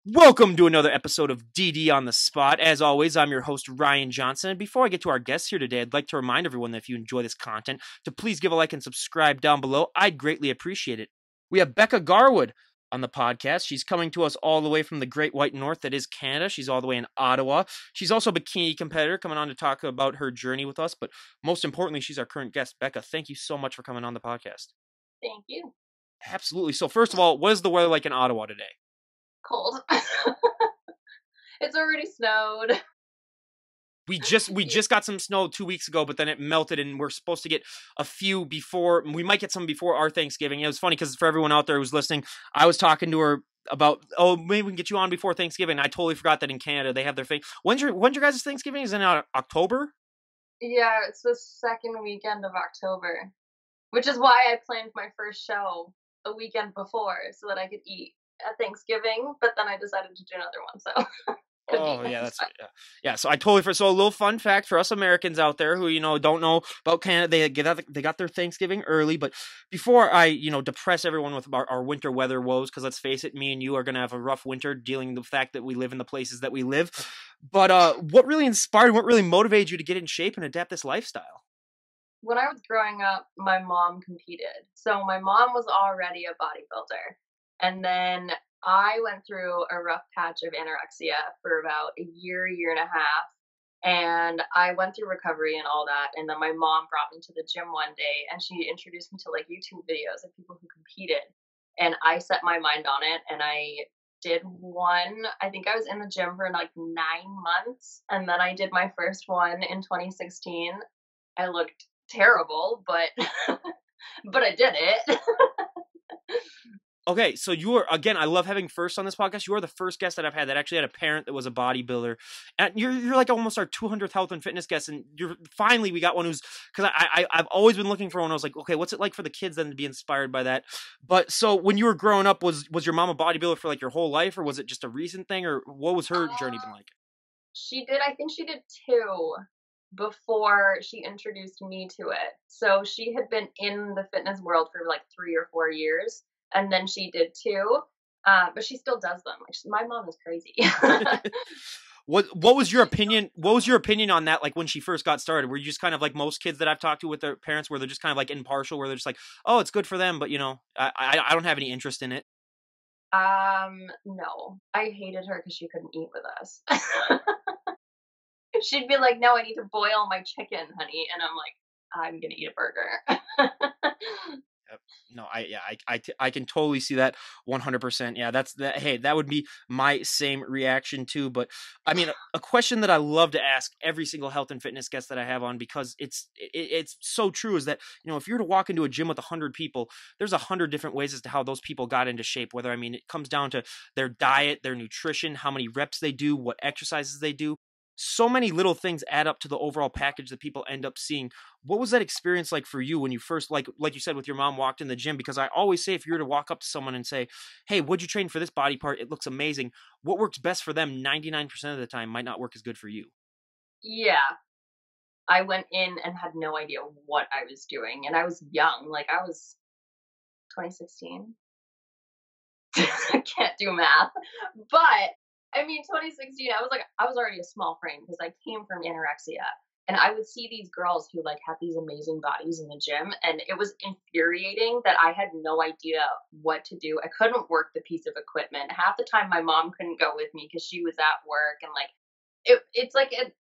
Welcome to another episode of DD on the Spot. As always, I'm your host, Ryan Johnson. And before I get to our guests here today, I'd like to remind everyone that if you enjoy this content, to please give a like and subscribe down below. I'd greatly appreciate it. We have Becca Garwood on the podcast. She's coming to us all the way from the Great White North that is Canada. She's all the way in Ottawa. She's also a bikini competitor coming on to talk about her journey with us. But most importantly, she's our current guest. Becca, thank you so much for coming on the podcast. Thank you. Absolutely. So first of all, what is the weather like in Ottawa today? Cold. It's already snowed. We just got some snow 2 weeks ago, but then it melted, and we're supposed to get a few before. We might get some before our Thanksgiving. It was funny because for everyone out there who's listening, I was talking to her about, oh, maybe we can get you on before Thanksgiving. I totally forgot that in Canada they have their thing. When's your guys' Thanksgiving? Is it in October? Yeah, it's the second weekend of October, which is why I planned my first show a weekend before so that I could eat at Thanksgiving. But then I decided to do another one, so. Oh yeah, yeah. So I totally so a little fun fact for us Americans out there who don't know about Canada, they got their Thanksgiving early. But before I depress everyone with our winter weather woes, because let's face it, me and you are gonna have a rough winter dealing with the fact that we live in the places that we live. But what really inspired, what really motivated you to get in shape and adapt this lifestyle? When I was growing up, my mom competed, so my mom was already a bodybuilder, and then I went through a rough patch of anorexia for about a year and a half. And I went through recovery and all that. And then my mom brought me to the gym one day and she introduced me to like YouTube videos of people who competed. And I set my mind on it and I did one. I think I was in the gym for like 9 months. And then I did my first one in 2016. I looked terrible, but but I did it. Okay, so you are, again, I love having first on this podcast. You are the first guest that I've had that actually had a parent that was a bodybuilder. And you're like almost our 200th health and fitness guest. And finally, we got one who's, because I've always been looking for one. I was like, okay, what's it like for the kids then to be inspired by that? But so when you were growing up, was your mom a bodybuilder for like your whole life, or was it just a recent thing, or what was her journey been like? I think she did 2 before she introduced me to it. So she had been in the fitness world for like 3 or 4 years. And then she did 2, but she still does them. Like my mom is crazy. What was your opinion? What was your opinion on that? Like when she first got started, were you just kind of like most kids that I've talked to with their parents, where they're just kind of like impartial, where they're just like, oh, it's good for them, but I don't have any interest in it. No, I hated her because she couldn't eat with us. She'd be like, "No, I need to boil my chicken, honey," and I'm like, "I'm gonna eat a burger." No, I can totally see that 100%. Yeah, that's that. Hey, that would be my same reaction too. But I mean, a question that I love to ask every single health and fitness guest that I have on, because it's so true, is that if you were to walk into a gym with 100 people, there's 100 different ways as to how those people got into shape. Whether, I mean, it comes down to their diet, their nutrition, how many reps they do, what exercises they do. So many little things add up to the overall package that people end up seeing. What was that experience like for you when you first, like you said, with your mom, walked in the gym? Because I always say, if you were to walk up to someone and say, hey, what'd you train for this body part? It looks amazing. What works best for them 99% of the time might not work as good for you. Yeah. I went in and had no idea what I was doing. And I was young. Like I was 2016. I can't do math. But I mean, 2016, I was already a small frame because I came from anorexia, and I would see these girls who like had these amazing bodies in the gym, and it was infuriating that I had no idea what to do. I couldn't work the piece of equipment. Half the time, my mom couldn't go with me because she was at work, and like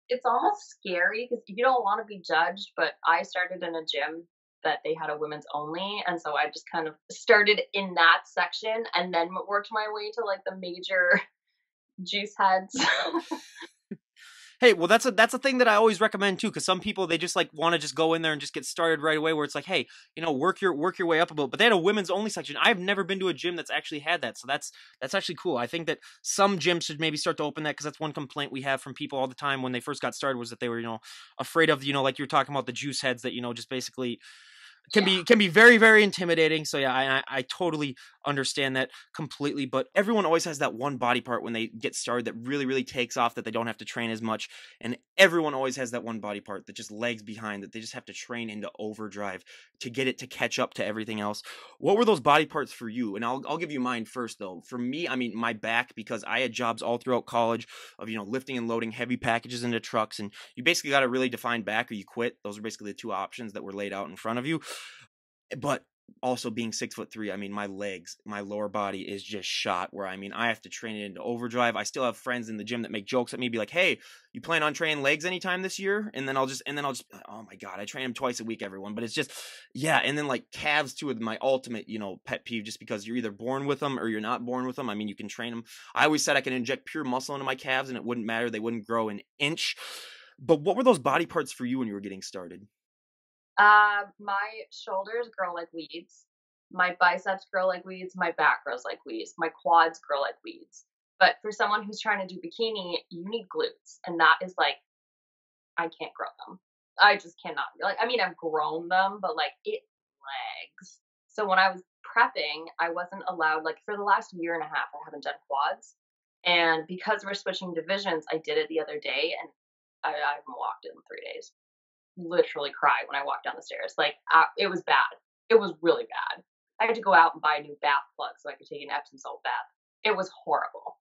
it's almost scary because you don't want to be judged. But I started in a gym that they had a women's only, and so I just kind of started in that section, and then worked my way to like the major juice heads. Hey, well, that's a thing that I always recommend too, because some people, they just like want to just go in there and just get started right away, where it's like, hey, work your way up a bit. But they had a women's only section. I've never been to a gym that's actually had that, so that's actually cool. I think that some gyms should maybe start to open that, because that's one complaint we have from people all the time when they first got started, was that they were afraid of like you were talking about, the juice heads that just basically can Yeah. be very, very intimidating. So yeah, I totally understand that completely. But everyone always has that one body part when they get started that really, really takes off, that they don't have to train as much. And everyone always has that one body part that just lags behind, that they just have to train into overdrive to get it to catch up to everything else. What were those body parts for you? And I'll give you mine first though. For me, I mean my back, because I had jobs all throughout college of, you know, lifting and loading heavy packages into trucks, and you basically got a really defined back or you quit. Those are basically the two options that were laid out in front of you. But also being 6'3", I mean, my legs, my lower body is just shot, where I mean, I have to train it into overdrive. I still have friends in the gym that make jokes at me, be like, "Hey, you plan on training legs anytime this year?" And then I'll just, oh my God, I train them twice a week, everyone. But it's just, yeah. And then like calves too, with my ultimate, you know, pet peeve, just because you're either born with them or you're not born with them. I mean, you can train them. I always said I can inject pure muscle into my calves and it wouldn't matter. They wouldn't grow an inch. But what were those body parts for you when you were getting started? My shoulders grow like weeds. My biceps grow like weeds. My back grows like weeds. My quads grow like weeds. But for someone who's trying to do bikini, you need glutes, and that is like I can't grow them. I just cannot. Like, I mean, I've grown them, but like it lags. So when I was prepping, I wasn't allowed. Like for the last year and a half, I haven't done quads, and because we're switching divisions, I did it the other day, and I haven't walked in 3 days. Literally cried when I walked down the stairs. Like it was bad. It was really bad. I had to go out and buy a new bath plug so I could take an Epsom salt bath. It was horrible.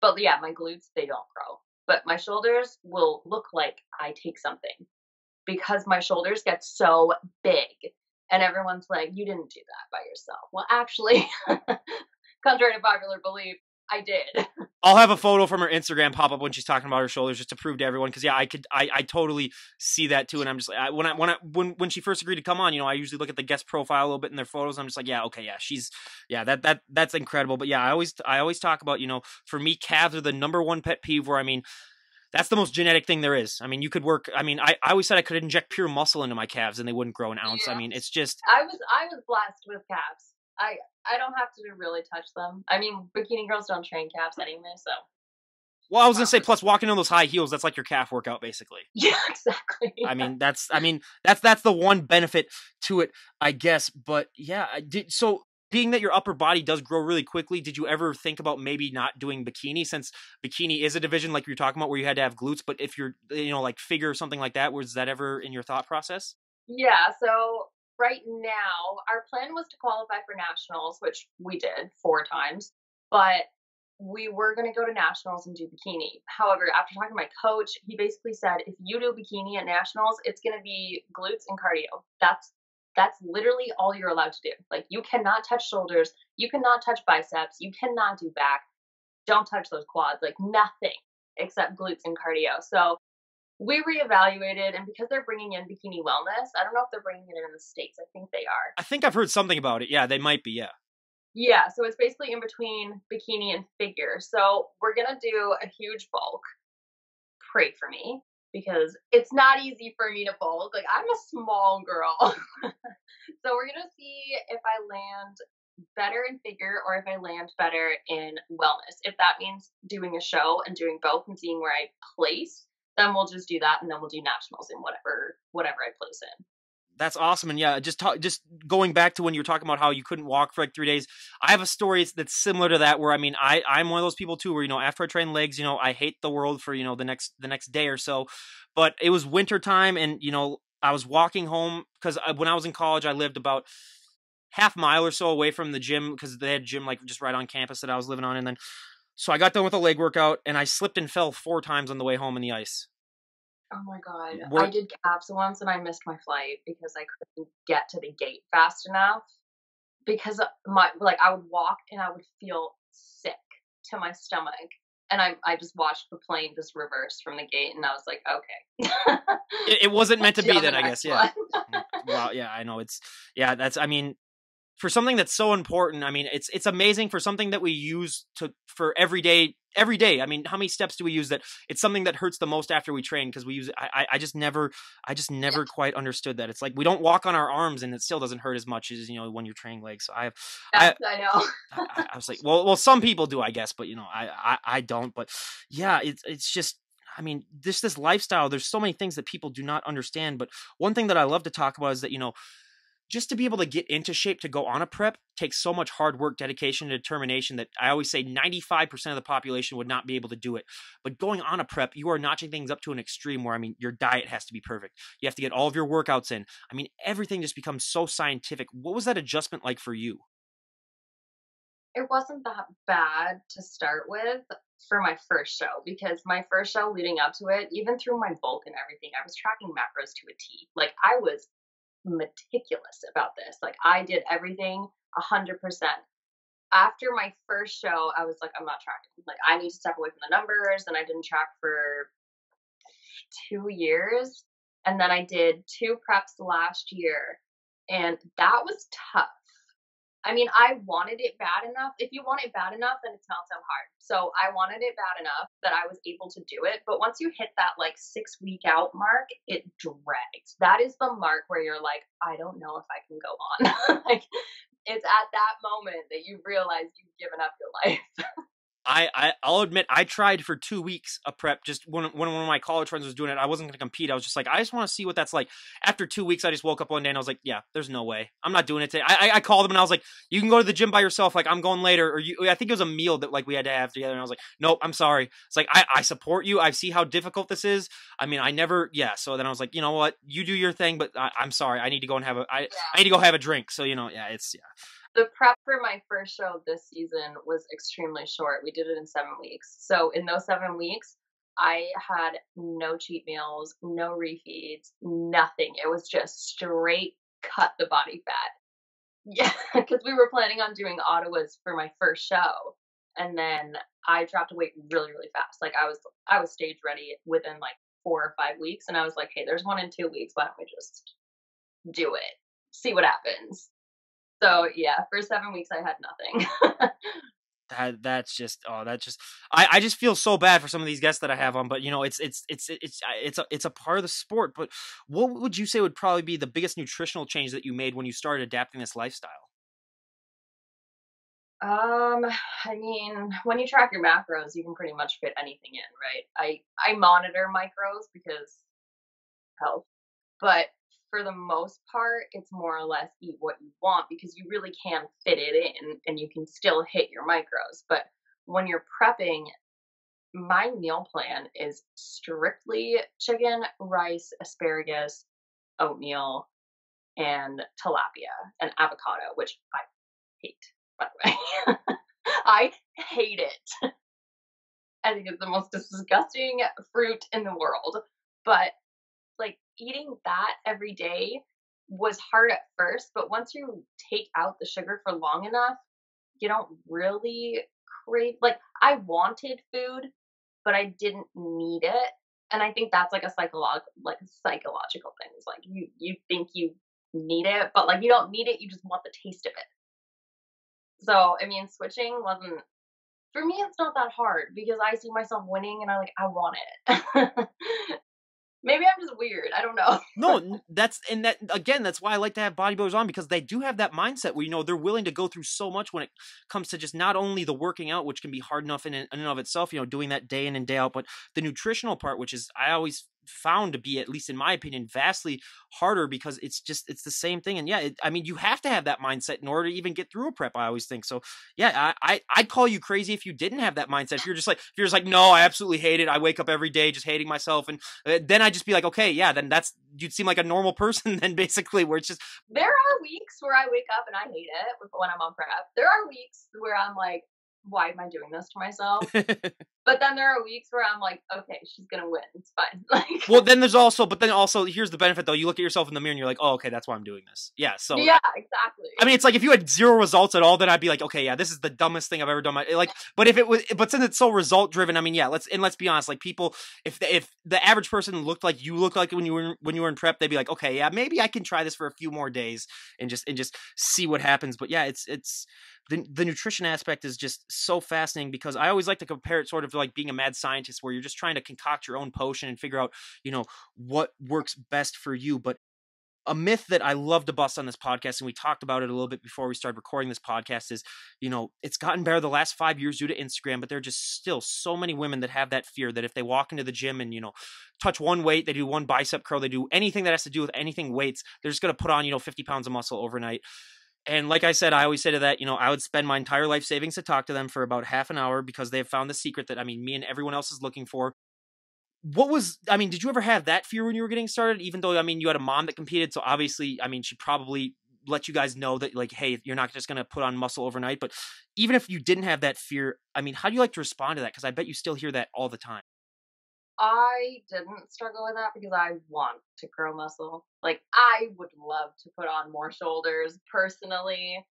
But yeah, my glutes, they don't grow. But my shoulders will look like I take something because my shoulders get so big. And everyone's like, you didn't do that by yourself. Well, actually, contrary to popular belief, I did. I'll have a photo from her Instagram pop up when she's talking about her shoulders, just to prove to everyone. Because yeah, I totally see that too. And I'm just like, when she first agreed to come on, you know, I usually look at the guest profile a little bit in their photos. I'm just like, yeah, okay, yeah, that's incredible. But yeah, I always talk about, you know, for me, calves are the number one pet peeve. Where I mean, that's the most genetic thing there is. I mean, you could work. I mean, I always said I could inject pure muscle into my calves and they wouldn't grow an ounce. I Yeah. mean, it's just. I was blessed with calves. I don't have to really touch them. I mean, bikini girls don't train calves anyway, so. Well, I was gonna say, plus walking in those high heels, that's like your calf workout, basically. Yeah, exactly. That's the one benefit to it, I guess. But yeah, so being that your upper body does grow really quickly, did you ever think about maybe not doing bikini, since bikini is a division like you're talking about where you had to have glutes? But if you're, you know, like figure or something like that, was that ever in your thought process? Yeah, so right now, our plan was to qualify for nationals, which we did 4 times, but we were going to go to nationals and do bikini. However, after talking to my coach, he basically said if you do bikini at nationals, it's going to be glutes and cardio. That's literally all you're allowed to do. Like you cannot touch shoulders, you cannot touch biceps, you cannot do back. Don't touch those quads, like nothing except glutes and cardio. So we reevaluated, and because they're bringing in bikini wellness, I don't know if they're bringing it in the States. I think they are. I think I've heard something about it. Yeah, they might be. Yeah. Yeah, so it's basically in between bikini and figure. So we're gonna do a huge bulk. Pray for me because it's not easy for me to bulk. Like I'm a small girl. So we're gonna see if I land better in figure or if I land better in wellness. If that means doing a show and doing both and seeing where I place, then we'll just do that and then we'll do nationals in whatever I place in. That's awesome. And yeah, just going back to when you were talking about how you couldn't walk for like 3 days. I have a story that's similar to that, where I mean, I'm one of those people too, where, you know, after I train legs, you know, I hate the world for, you know, the next day or so. But it was winter time, and, you know, I was walking home because when I was in college, I lived about half mile or so away from the gym, because they had a gym like just right on campus that I was living on. And then, so I got done with a leg workout and I slipped and fell 4 times on the way home in the ice. Oh my god. I Were, did CAPS once and I missed my flight because I couldn't get to the gate fast enough. Because I would walk and I would feel sick to my stomach. And I just watched the plane just reverse from the gate and I was like, okay. it wasn't meant to be On the then, I guess. next Yeah. one. Wow. Yeah, I know. I mean, for something that's so important, I mean, it's amazing for something that we use for every day. I mean, how many steps do we use that it's something that hurts the most after we train? Because we use it. I just never Yeah, quite understood that. It's like we don't walk on our arms and it still doesn't hurt as much as, you know, when you're training legs. So I know. I was like, well, some people do, I guess, but, you know, I don't. But yeah, it's just, I mean, this lifestyle, there's so many things that people do not understand. But one thing that I love to talk about is that, you know, just to be able to get into shape to go on a prep takes so much hard work, dedication, and determination that I always say 95% of the population would not be able to do it. But going on a prep, you are notching things up to an extreme where, I mean, your diet has to be perfect. You have to get all of your workouts in. I mean, everything just becomes so scientific. What was that adjustment like for you? It wasn't that bad to start with for my first show, because my first show leading up to it, even through my bulk and everything, I was tracking macros to a T. Like, I was meticulous about this. Like, I did everything 100%. After my first show, I was like, I'm not tracking. Like, I need to step away from the numbers. And I didn't track for 2 years. And then I did 2 preps last year. And that was tough. I mean, I wanted it bad enough. If you want it bad enough, then it's not so hard. So I wanted it bad enough that I was able to do it. But once you hit that like 6 week out mark, it drags. That is the mark where you're like, I don't know if I can go on. Like, it's at that moment that you realize you've given up your life. I'll admit I tried for 2 weeks a prep. Just when one of my college friends was doing it, I wasn't going to compete. I was just like, I just want to see what that's like. After 2 weeks, I just woke up one day and I was like, yeah, there's no way. I'm not doing it today. I called him and I was like, you can go to the gym by yourself. Like, I'm going later. Or I think it was a meal that like we had to have together. And I was like, nope, I'm sorry. It's like, I support you. I see how difficult this is. I mean, yeah. So then I was like, you know what? You do your thing, but I'm sorry. I need to go and I need to go have a drink. So, yeah. The prep for my first show this season was extremely short. We did it in 7 weeks. So in those 7 weeks, I had no cheat meals, no refeeds, nothing. It was just straight cut the body fat. Yeah, because we were planning on doing Ottawa's for my first show. And then I dropped weight really, really fast. Like, I was stage ready within like 4 or 5 weeks. And I was like, hey, there's one in 2 weeks. Why don't we just do it? See what happens. So yeah, for 7 weeks I had nothing. I just feel so bad for some of these guests that I have on, but it's a part of the sport. But what would you say would probably be the biggest nutritional change that you made when you started adapting this lifestyle? I mean, when you track your macros, you can pretty much fit anything in, right? I monitor micros because health, but for the most part, it's more or less eat what you want, because you really can fit it in and you can still hit your micros. But when you're prepping, my meal plan is strictly chicken, rice, asparagus, oatmeal, and tilapia and avocado, which I hate, by the way. I hate it. I think it's the most disgusting fruit in the world. But like, eating that every day was hard at first, but once you take out the sugar for long enough, you don't really crave. Like, I wanted food, but I didn't need it. And I think that's like a psychological thing. It's like you think you need it, but like, you don't need it, you just want the taste of it. So I mean, switching wasn't, for me, it's not that hard because I see myself winning and I want it. Maybe I'm just weird. I don't know. No, that's why I like to have bodybuilders on, because they do have that mindset where, they're willing to go through so much when it comes to just not only the working out, which can be hard enough in and of itself, doing that day in and day out, but the nutritional part, which is, I always found to be, at least in my opinion, vastly harder, because it's the same thing. And yeah, I mean, you have to have that mindset in order to even get through a prep, I always think. So yeah, I'd call you crazy if you didn't have that mindset. If you're just like, no, I absolutely hate it, I wake up every day just hating myself, and then I'd just be like, okay, yeah, then you'd seem like a normal person then, basically, where it's just, there are weeks where I wake up and I hate it when I'm on prep. There are weeks where I'm like, why am I doing this to myself? But then there are weeks where I'm like, okay, she's gonna win. It's fine. Like, well, then also here's the benefit though. You look at yourself in the mirror and you're like, oh, okay, that's why I'm doing this. Yeah. So yeah, exactly. I mean, it's like if you had zero results at all, then I'd be like, okay, yeah, this is the dumbest thing I've ever done. But since it's so result driven, I mean, yeah, let's be honest. Like, people, if the average person looked like you looked like when you were in prep, they'd be like, okay, yeah, maybe I can try this for a few more days and just see what happens. But yeah, it's the nutrition aspect is just so fascinating, because I always like to compare it sort of to like being a mad scientist, where you're just trying to concoct your own potion and figure out, what works best for you. But a myth that I love to bust on this podcast, and we talked about it a little bit before we started recording this podcast, is, it's gotten better the last 5 years due to Instagram, but there are just still so many women that have that fear that if they walk into the gym and, touch one weight, they do one bicep curl, they do anything that has to do with anything weights, they're just going to put on, 50 pounds of muscle overnight. And like I said, I always say to that, I would spend my entire life savings to talk to them for about half an hour because they've found the secret that, me and everyone else is looking for. Did you ever have that fear when you were getting started? Even though, you had a mom that competed. So obviously, she probably let you guys know that, like, hey, you're not just going to put on muscle overnight. But even if you didn't have that fear, how do you like to respond to that? Because I bet you still hear that all the time. I didn't struggle with that because I want to grow muscle. Like, I would love to put on more shoulders personally,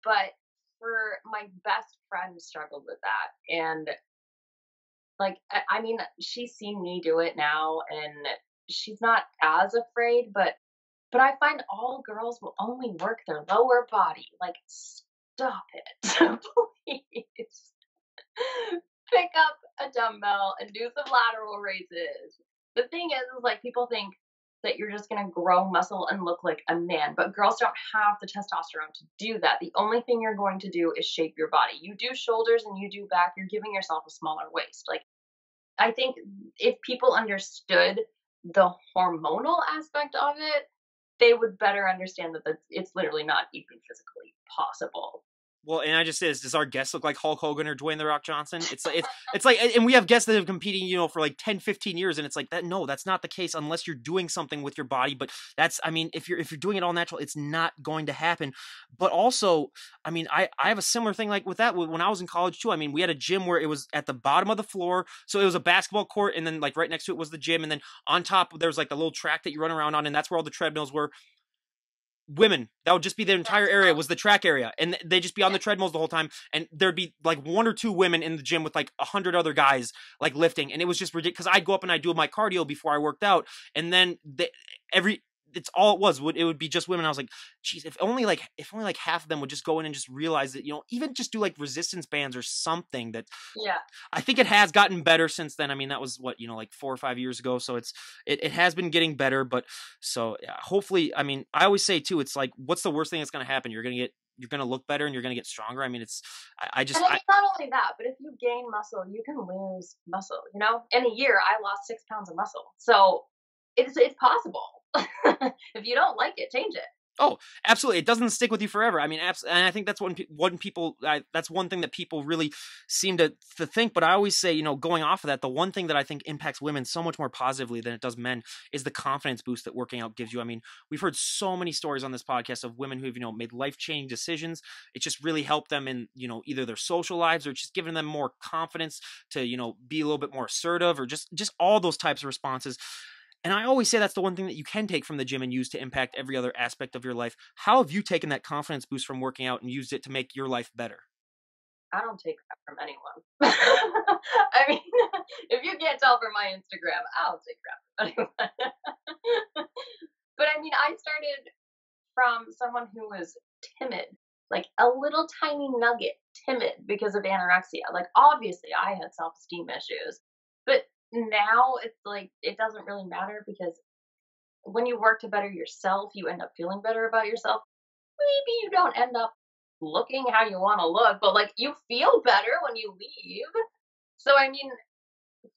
but for my best friend struggled with that. And like, she's seen me do it now and she's not as afraid, but I find all girls will only work their lower body. Like, stop it. Please. Pick up a dumbbell and do some lateral raises. The thing is like, people think that you're just going to grow muscle and look like a man, but girls don't have the testosterone to do that. The only thing you're going to do is shape your body. You do shoulders and you do back, you're giving yourself a smaller waist. Like, I think if people understood the hormonal aspect of it, they would better understand that it's literally not even physically possible. Well, and I just says, does our guest look like Hulk Hogan or Dwayne The Rock Johnson? It's like, and we have guests that have competing, for like 10, 15 years. And it's like that. No, that's not the case unless you're doing something with your body. But that's, if you're doing it all natural, it's not going to happen. But also, I have a similar thing like with that when I was in college too. We had a gym where it was at the bottom of the floor. So it was a basketball court. And then like right next to it was the gym. And then on top, there was like the little track that you run around on. And that's where all the treadmills were. Women, that would just be the entire area was the track area, and they'd just be on the treadmills the whole time, and there'd be like one or two women in the gym with like 100 other guys like lifting, and it was just ridiculous because I'd go up and I'd do my cardio before I worked out, and then it's all it would be just women. I was like, geez, if only like half of them would just go in and just realize that, even just do like resistance bands or something. That, yeah, I think it has gotten better since then. That was what, like 4 or 5 years ago. So it has been getting better, but so yeah, hopefully, I always say too, it's like, what's the worst thing that's going to happen? You're going to look better and you're going to get stronger. And not only that, but if you gain muscle, you can lose muscle, in a year, I lost 6 pounds of muscle. So it's possible. If you don't like it, change it. Oh, absolutely. It doesn't stick with you forever. And I think that's that's one thing that people really seem to think. But I always say, going off of that, the one thing that I think impacts women so much more positively than it does men is the confidence boost that working out gives you. We've heard so many stories on this podcast of women who've, made life-changing decisions. It just really helped them in, either their social lives or just giving them more confidence to, be a little bit more assertive or just all those types of responses. And I always say that's the one thing that you can take from the gym and use to impact every other aspect of your life. How have you taken that confidence boost from working out and used it to make your life better? I don't take crap from anyone. If you can't tell from my Instagram, I don't take crap from anyone. But I started from someone who was timid, like a little tiny nugget, timid because of anorexia. Like, obviously, I had self-esteem issues, but now it's like it doesn't really matter because when you work to better yourself, you end up feeling better about yourself. Maybe you don't end up looking how you want to look, but like you feel better when you leave. So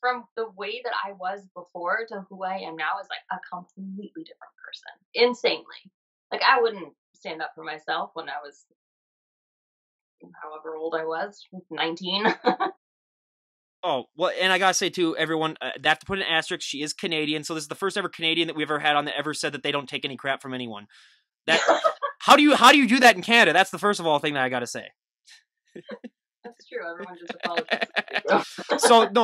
from the way that I was before to who I am now is like a completely different person. Insanely. Like, I wouldn't stand up for myself when I was however old I was, 19. Oh, well, and I gotta say too, everyone, they have to put an asterisk. She is Canadian, so this is the first ever Canadian that we've ever had on that ever said that they don't take any crap from anyone. That how do you do that in Canada? That's the first of all thing that I gotta say. That's true. Everyone just apologizes.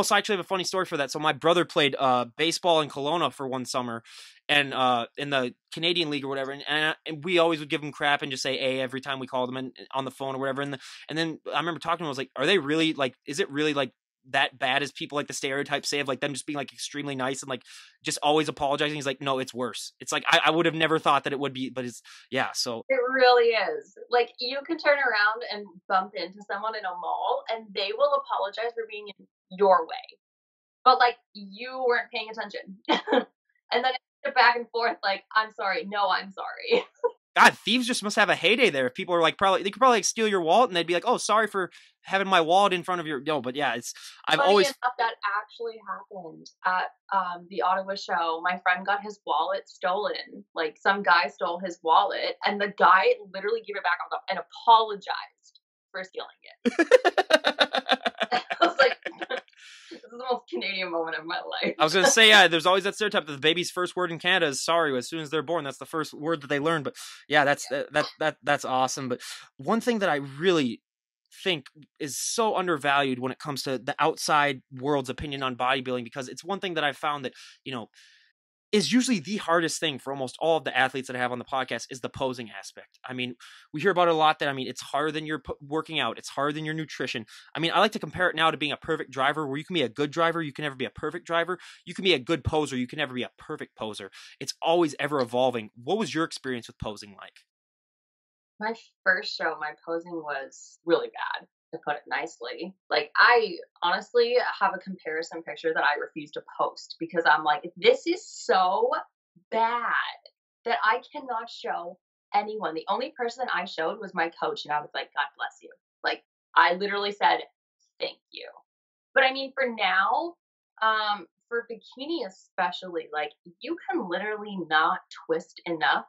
So I actually have a funny story for that. So my brother played baseball in Kelowna for one summer, and in the Canadian League or whatever, and we always would give him crap and just say "a" every time we called him on the phone or whatever. And then I remember talking to him. I was like, "Are they really like? Is it really like that bad as people like the stereotypes say of like them just being like extremely nice and like just always apologizing?" He's like, "No, it's worse. It's like I would have never thought that it would be, but it's yeah." So it really is. Like, you can turn around and bump into someone in a mall and they will apologize for being in your way, but like you weren't paying attention. And then it back and forth like, I'm sorry, no, I'm sorry. God, thieves just must have a heyday there. If people are like, probably they could probably like steal your wallet and they'd be like, "Oh, sorry for having my wallet in front of your." No, but yeah, it's I've Funny always enough, that actually happened at the Ottawa show. My friend got his wallet stolen. Like some guy stole his wallet, and the guy literally gave it back on top and apologized for stealing it. I was like, this is the most Canadian moment of my life. I was gonna say, yeah, there's always that stereotype that the baby's first word in Canada is sorry. As soon as they're born, that's the first word that they learn. But yeah, that's awesome. But one thing that I really think is so undervalued when it comes to the outside world's opinion on bodybuilding, because it's one thing that I've found that, you know, is usually the hardest thing for almost all of the athletes that I have on the podcast is the posing aspect. I mean, we hear about it a lot that, I mean, it's harder than your working out. It's harder than your nutrition. I mean, I like to compare it now to being a perfect driver, where you can be a good driver. You can never be a perfect driver. You can be a good poser. You can never be a perfect poser. It's always ever evolving. What was your experience with posing like? My first show, my posing was really bad, to put it nicely. Like, I honestly have a comparison picture that I refuse to post because I'm like, this is so bad that I cannot show anyone. The only person I showed was my coach, and I was like, God bless you. Like, I literally said, thank you. But I mean, for now, for bikini especially, like, you can literally not twist enough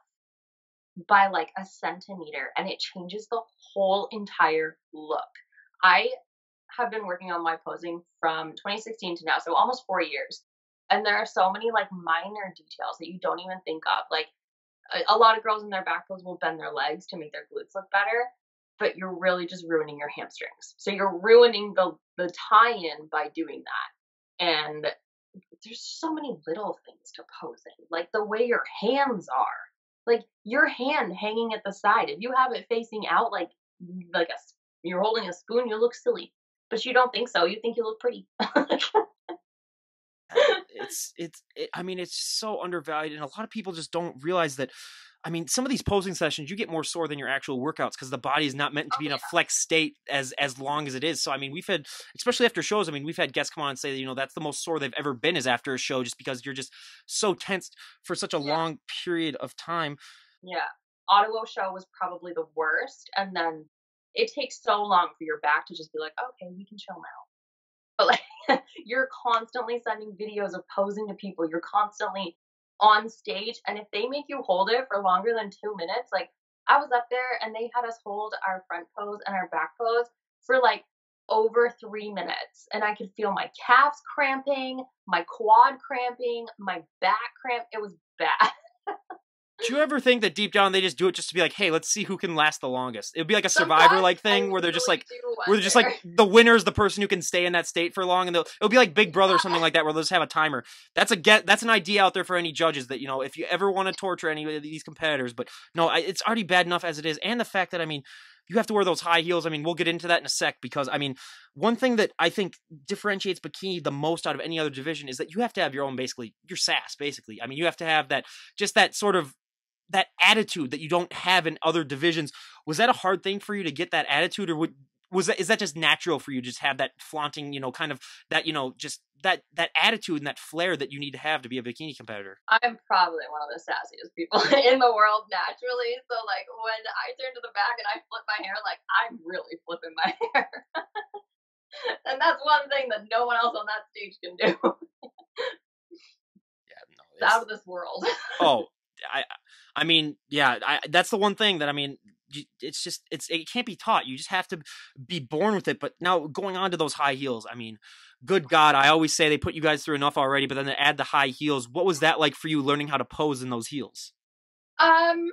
by like a centimeter and it changes the whole entire look. I have been working on my posing from 2016 to now, so almost 4 years. And there are so many like minor details that you don't even think of. Like a lot of girls in their back pose will bend their legs to make their glutes look better, but you're really just ruining your hamstrings. So you're ruining the tie-in by doing that. And there's so many little things to posing, like the way your hands are. Like your hand hanging at the side. If you have it facing out like you're holding a spoon, you look silly. But you don't think so. You think you look pretty. I mean, it's so undervalued, and a lot of people just don't realize that. I mean, some of these posing sessions, you get more sore than your actual workouts because the body is not meant to Oh be in a yeah. flex state as long as it is. So, I mean, we've had, especially after shows, I mean, we've had guests come on and say that, you know, that's the most sore they've ever been is after a show, just because you're just so tensed for such a Yeah. long period of time. Yeah. Ottawa show was probably the worst. And then it takes so long for your back to just be like, okay, we can chill now. But like you're constantly sending videos of posing to people. You're constantly on stage. And if they make you hold it for longer than 2 minutes, like I was up there and they had us hold our front pose and our back pose for like over 3 minutes. And I could feel my calves cramping, my quad cramping, my back cramp. It was bad. Do you ever think that deep down they just do it just to be like, hey, let's see who can last the longest? It'd be like a Survivor Sometimes like I thing where they're just really like, do where they're just like wonder. the winner is the person who can stay in that state for long, and it'll be like Big Brother or something like that where they'll just have a timer. That's an idea out there for any judges that, you know, if you ever want to torture any of these competitors. But no, it's already bad enough as it is, and the fact that, I mean, you have to wear those high heels. I mean, we'll get into that in a sec, because I mean, one thing that I think differentiates bikini the most out of any other division is that you have to have your own, basically your sass. Basically, I mean, you have to have that, just that sort of, that attitude that you don't have in other divisions. Was that a hard thing for you to get that attitude, or is that just natural for you to just have that flaunting, you know, kind of that, you know, just that attitude and that flair that you need to have to be a bikini competitor? I'm probably one of the sassiest people in the world naturally. So like when I turn to the back and I flip my hair, like I'm really flipping my hair. And that's one thing that no one else on that stage can do. Yeah, no, It's out of this world. oh, I mean, yeah, that's the one thing that, I mean, it's just, it can't be taught. You just have to be born with it. But now going on to those high heels, I mean, good God, I always say they put you guys through enough already, but then they add the high heels. What was that like for you, learning how to pose in those heels? Um,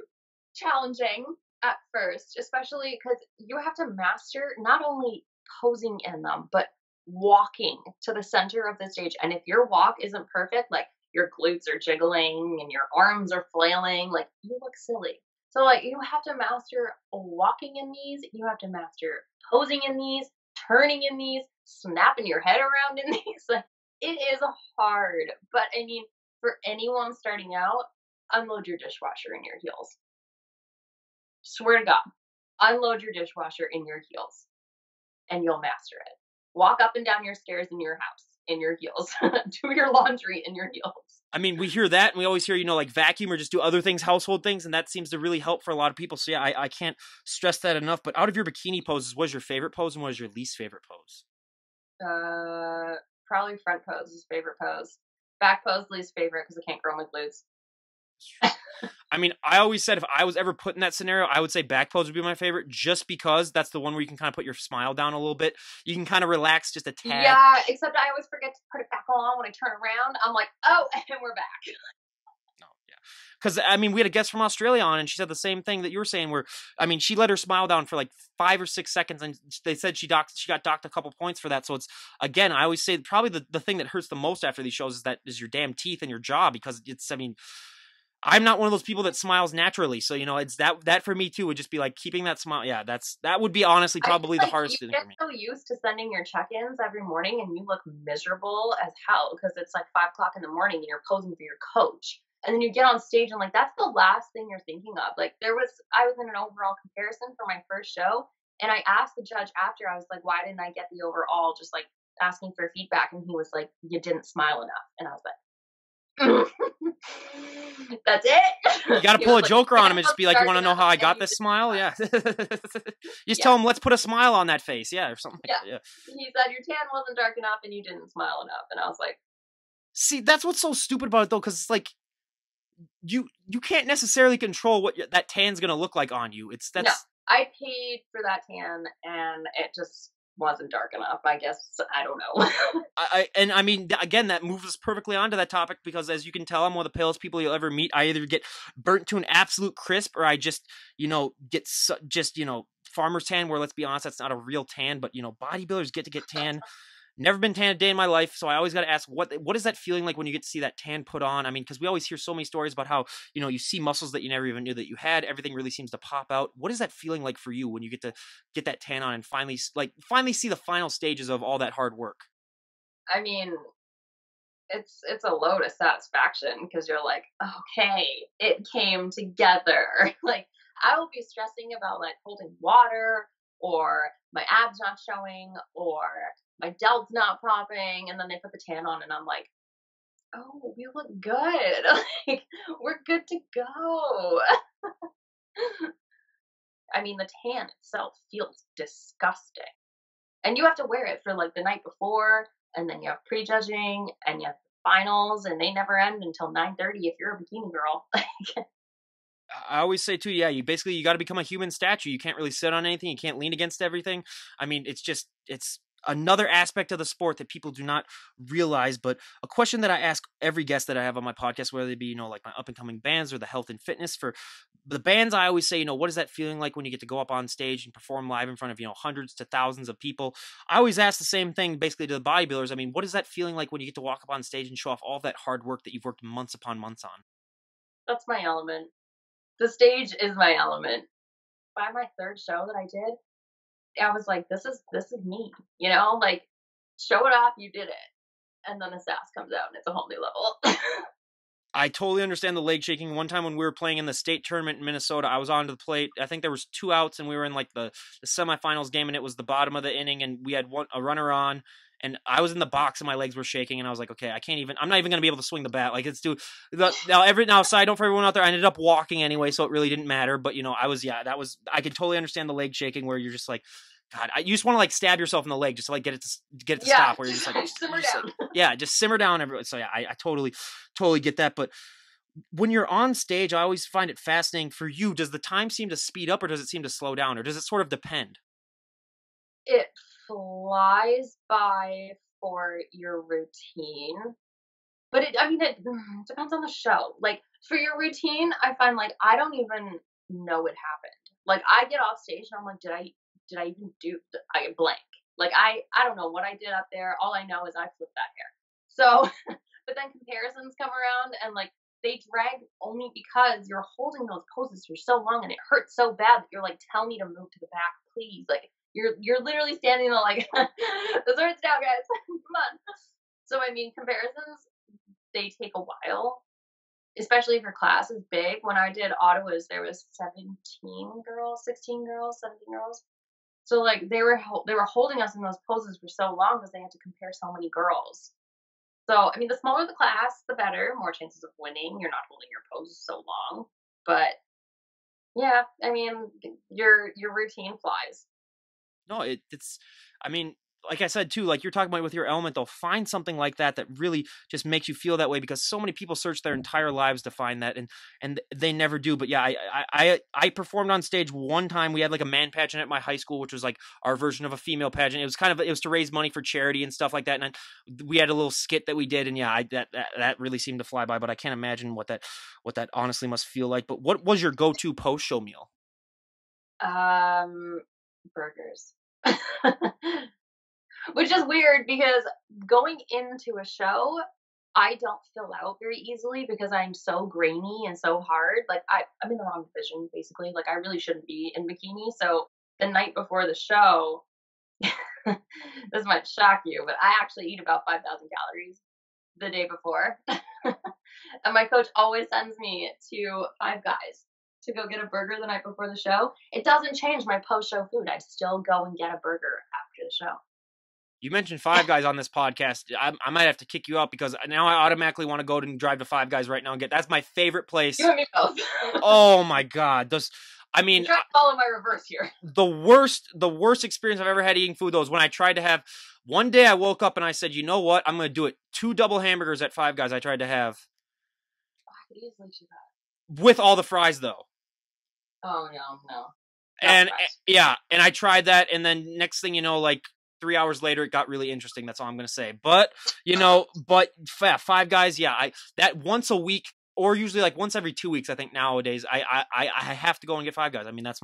Challenging at first, especially because you have to master not only posing in them, but walking to the center of the stage. And if your walk isn't perfect, like your glutes are jiggling and your arms are flailing, like you look silly. So like you have to master walking in these, you have to master posing in these, turning in these, snapping your head around in these. Like it is hard. But I mean, for anyone starting out, unload your dishwasher in your heels. Swear to God, unload your dishwasher in your heels and you'll master it. Walk up and down your stairs in your house in your heels. Do your laundry in your heels. I mean, we hear that, and we always hear, like vacuum or just do other things, household things, and that seems to really help for a lot of people. So yeah, I can't stress that enough. But out of your bikini poses, what is your favorite pose and what is your least favorite pose? Probably front pose is favorite pose. Back pose least favorite because I can't grow my glutes. I mean, I always said if I was ever put in that scenario, I would say back pose would be my favorite, just because that's the one where you can kind of put your smile down a little bit. You can kind of relax just a tad. Yeah, except I always forget to put it back on when I turn around. I'm like, oh, and we're back. No, yeah. Because, I mean, we had a guest from Australia on, and she said the same thing that you were saying, where, I mean, she let her smile down for like 5 or 6 seconds, and they said she got docked a couple points for that. So it's, again, I always say probably the thing that hurts the most after these shows is your damn teeth and your jaw, because it's, I mean, I'm not one of those people that smiles naturally. So, it's that for me too would just be like keeping that smile. Yeah, that would be honestly probably the hardest thing for me. You get so used to sending your check-ins every morning and you look miserable as hell because it's like 5 o'clock in the morning and you're posing for your coach. And then you get on stage and like, that's the last thing you're thinking of. Like I was in an overall comparison for my first show. And I asked the judge after, I was like, why didn't I get the overall? Just like asking for feedback. And he was like, you didn't smile enough. And I was like, that's it. You got to pull a joker on him and just be like, you want to know how I got this smile? Yeah. Just tell him, let's put a smile on that face. Yeah, or something like that. Yeah. He said your tan wasn't dark enough and you didn't smile enough. And I was like, see, that's what's so stupid about it though, because it's like you can't necessarily control what that tan's gonna look like on you. No, I paid for that tan and it just wasn't dark enough. I guess I don't know. I mean, again, that moves us perfectly onto that topic, because as you can tell, I'm one of the palest people you'll ever meet. I either get burnt to an absolute crisp, or I just get farmer's tan, where, let's be honest, that's not a real tan, but bodybuilders get tan. Never been tan a day in my life, so I always got to ask, what is that feeling like when you get to see that tan put on? I mean, because we always hear so many stories about how, you see muscles that you never even knew that you had. Everything really seems to pop out. What is that feeling like for you when you get to get that tan on and finally see the final stages of all that hard work? I mean, it's a load of satisfaction because you're like, okay, it came together. Like, I will be stressing about like holding water or my abs not showing or my delt's not popping, and then they put the tan on and I'm like, oh, we look good. Like, we're good to go. I mean, the tan itself feels disgusting. And you have to wear it for like the night before, and then you have prejudging and you have finals, and they never end until 9:30 if you're a bikini girl. I always say too, yeah, you got to become a human statue. You can't really sit on anything. You can't lean against everything. I mean, it's another aspect of the sport that people do not realize. But a question that I ask every guest that I have on my podcast, whether they be, like my up and coming bands or the health and fitness, for the bands, I always say, what is that feeling like when you get to go up on stage and perform live in front of, hundreds to thousands of people? I always ask the same thing basically to the bodybuilders. I mean, what is that feeling like when you get to walk up on stage and show off all that hard work that you've worked months upon months on? That's my element. The stage is my element. By my third show that I did, I was like, this is me, like, show it off, you did it. And then the sass comes out and it's a whole new level. I totally understand the leg shaking. One time when we were playing in the state tournament in Minnesota, I was onto the plate. I think there was 2 outs and we were in like the semifinals game, and it was the bottom of the inning, and we had a runner on, and I was in the box and my legs were shaking, and I was like, okay, I'm not even going to be able to swing the bat. Like, it's now side note for everyone out there, I ended up walking anyway, so it really didn't matter. But I could totally understand the leg shaking where you're just like, God, you just want to like stab yourself in the leg just to like get it to stop. Where you're just like, simmer down. Just simmer down. Everyone. So yeah, I totally get that. But when you're on stage, I always find it fascinating. For you, does the time seem to speed up, or does it seem to slow down, or does it sort of depend? It flies by for your routine, but it depends on the show. Like, for your routine, I find like I don't even know it happened. Like, I get off stage and I'm like, did I even do? I blank. Like, I don't know what I did up there. All I know is I flipped that hair. So, but then comparisons come around and like they drag only because you're holding those poses for so long and it hurts so bad that you're like, tell me to move to the back, please. Like, you're literally standing there like, this hurts now, guys. Come on. So, I mean, comparisons, they take a while, especially if your class is big. When I did Ottawa's, there was 17 girls, 16 girls, 17 girls. So like they were holding us in those poses for so long because they had to compare so many girls. So, I mean, the smaller the class, the better, more chances of winning. You're not holding your pose so long. But yeah, I mean, your routine flies. No, it's I mean, like I said too, like you're talking about with your element, though, find something like that that really just makes you feel that way because so many people search their entire lives to find that and they never do. But yeah, I performed on stage one time. We had like a man pageant at my high school, which was like our version of a female pageant. It was to raise money for charity and stuff like that. And we had a little skit that we did, and yeah, that really seemed to fly by. But I can't imagine what that honestly must feel like. But what was your go-to post show meal? Um, burgers. Which is weird because going into a show, I don't fill out very easily because I'm so grainy and so hard. Like I'm in the wrong division basically. Like I really shouldn't be in bikini. So the night before the show, this might shock you, but I actually eat about 5,000 calories the day before. And my coach always sends me to Five Guys to go get a burger the night before the show. It doesn't change my post show food. I still go and get a burger after the show. You mentioned Five Guys on this podcast. I might have to kick you out because now I automatically want to go and drive to Five Guys right now and get. That's my favorite place. You and me both. Oh my god, I You mean, try to follow my reverse here. the worst experience I've ever had eating food though is when I tried to have. One day I woke up and I said, you know what, I'm going to do it. 2 double hamburgers at Five Guys. I tried to have I could easily do that. with all the fries though. Oh no, no. And yeah, and I tried that, and then next thing you know, like 3 hours later, it got really interesting. That's all I'm gonna say. But Five Guys, yeah, that once a week, or usually like once every 2 weeks. I think nowadays, I have to go and get Five Guys. I mean, that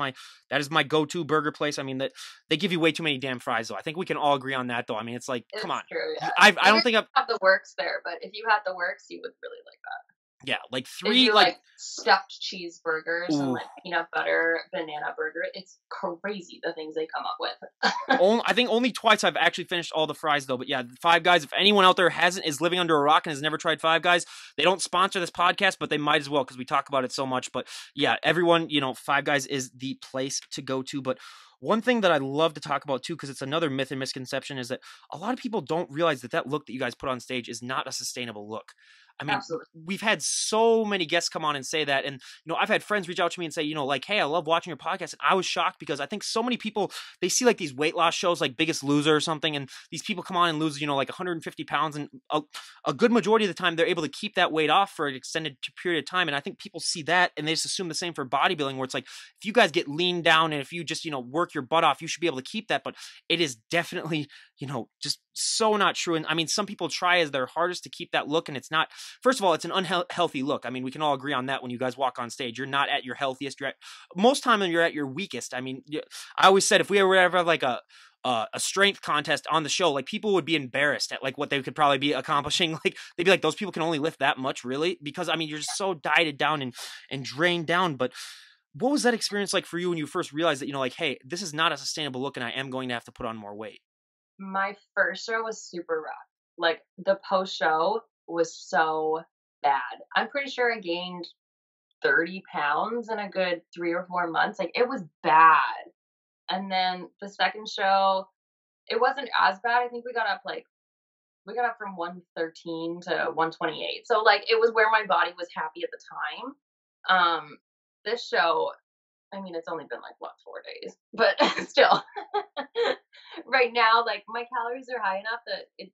is my go-to burger place. I mean, that they give you way too many damn fries, though. I think we can all agree on that, though. I mean, it's like, come on. True, yeah. I don't think I've have the works there, but if you had the works, you would really like that. yeah, like They three do like stuffed cheeseburgers and ooh. like peanut butter banana burger. It's crazy the things they come up with. I think only twice I've actually finished all the fries though. But yeah, Five Guys. If anyone out there is living under a rock and has never tried Five Guys, they don't sponsor this podcast, but they might as well because we talk about it so much. But yeah, everyone, Five Guys is the place to go to. But one thing that I love to talk about too, because it's another myth and misconception, is that a lot of people don't realize that look that you guys put on stage is not a sustainable look. I mean, Absolutely. we've had so many guests come on and say that. And, I've had friends reach out to me and say, like, hey, I love watching your podcast. And I was shocked because I think so many people, they see like these weight loss shows like Biggest Loser or something. And these people come on and lose, like 150 pounds. And a good majority of the time, they're able to keep that weight off for an extended period of time. And I think people see that and they just assume the same for bodybuilding, where it's like, if you guys get lean down and if you just, work your butt off, you should be able to keep that. But it is definitely, just so not true. And I mean, some people try as their hardest to keep that look. And it's not, first of all, it's an unhealthy look. I mean, we can all agree on that when you guys walk on stage. You're not at your healthiest. Most time you're at your weakest. I mean, I always said if we ever have like a strength contest on the show, like people would be embarrassed at like what they could probably be accomplishing. Like they'd be like, those people can only lift that much, really? Because I mean, you're just so dieted down and drained down. But what was that experience like for you when you first realized that, like, hey, this is not a sustainable look and I am going to have to put on more weight? My first show was super rough. Like the post show was so bad. I'm pretty sure I gained 30 pounds in a good 3 or 4 months. Like it was bad. And then the second show, it wasn't as bad. I think we got up from 113 to 128. So like it was where my body was happy at the time. This show, I mean, it's only been like 4 days, but still, right now, like my calories are high enough that